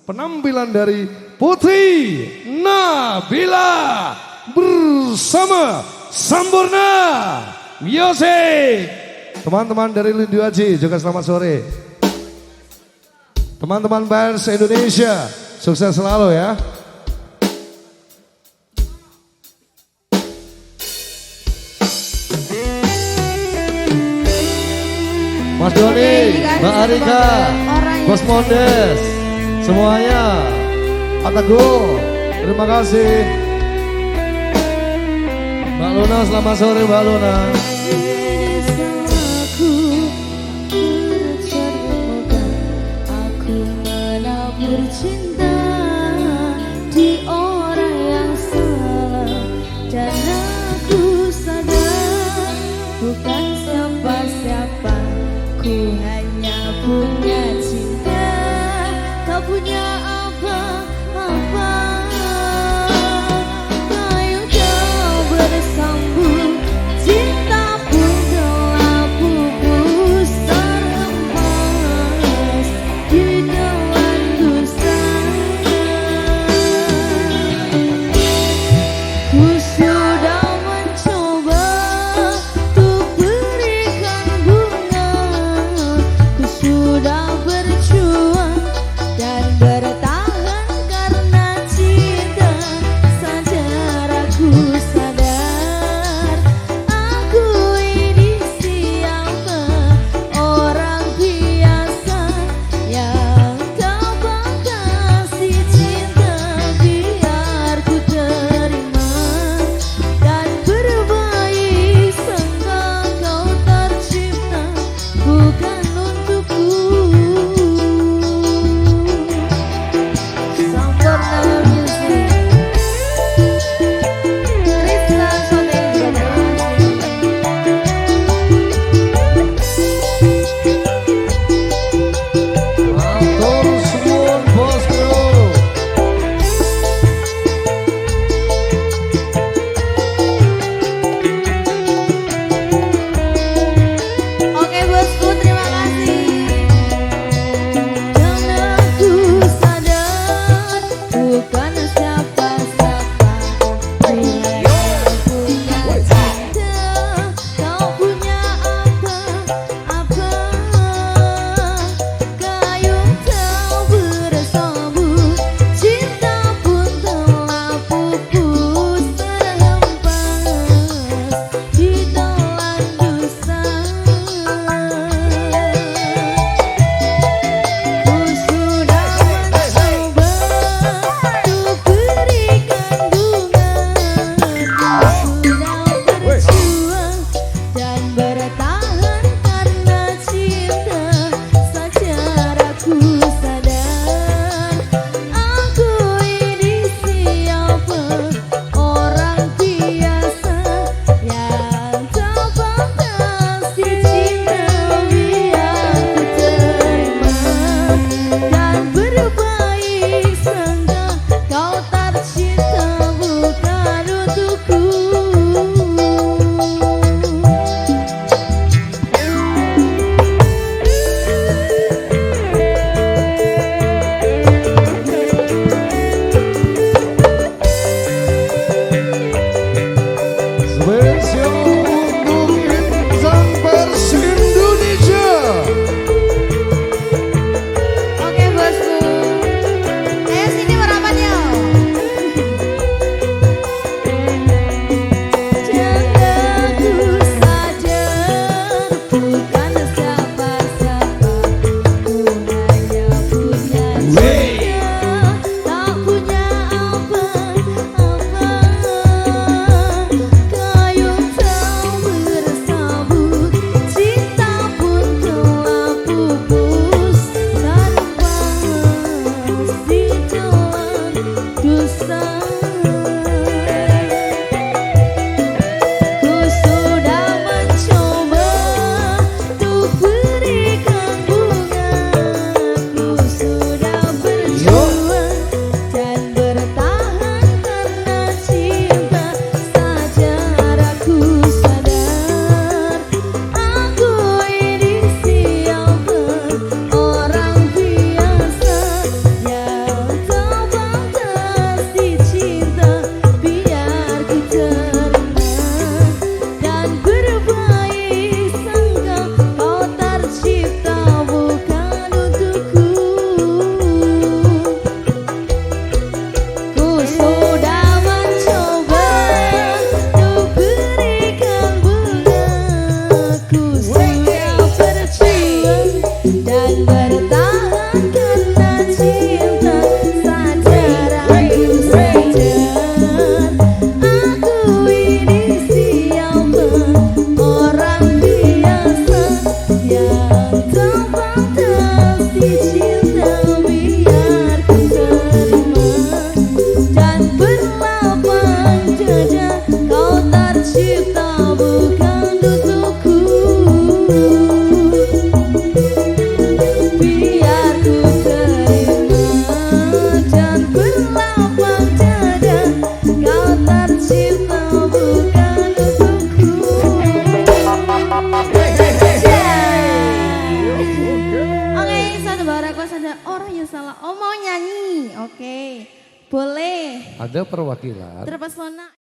penampilan dari Putri Nabila bersama Sampurna Music. Teman-teman dari Lindu Aji juga selamat sore. Teman-teman Pers Indonesia, sukses selalu ya. Mas Doni, Mbak Arika, Bos Mondes, semuanya, Pak Teguh, terima kasih. Mbak Luna, selamat sore Mbak Luna. Bercinta di orang yang salah, dan aku sadar bukan siapa-siapa. Ku hanya punya cinta, kau punya apa-apa. Kayu kau bersambung, cinta pun telah pupus terhempas di dalam dusta. Ku sudah mencoba untuk berikan bunga, ku sudah berjuang dan bertahan karena cinta. Sadar aku sadar, aku ini siapa, orang biasa yang dapat kasih cinta. Biar ku terima dan berbaik sangka kau tercipta bukan untukku. Sampurna Music, Rizka Sotek juga Atur suwun bosku. Oke bosku, terima kasih. Dan aku sadar bukan siapa-siapa. Bila kau punya cinta, kau punya apa-apa. Kayu tak bersambut, cinta pun telah pupus terhempas di dalam dusta. Ku sudah mencoba untuk berikan bunga, ku sudah berjuang dan bertahan karena cinta. Sadar aku sadar, aku ini siapa, orang biasa yang dapat kasih cinta. Biar ku terima dan berbaik sangka kau tercinta bukan untukku. Spesial untuk insan Pers Indonesia. Oke bosku, cinta bukan untukku. Oke, satu baraku saja orang yang salah. Oh mau nyanyi, oke, boleh. Ada perwakilan. Terpesona.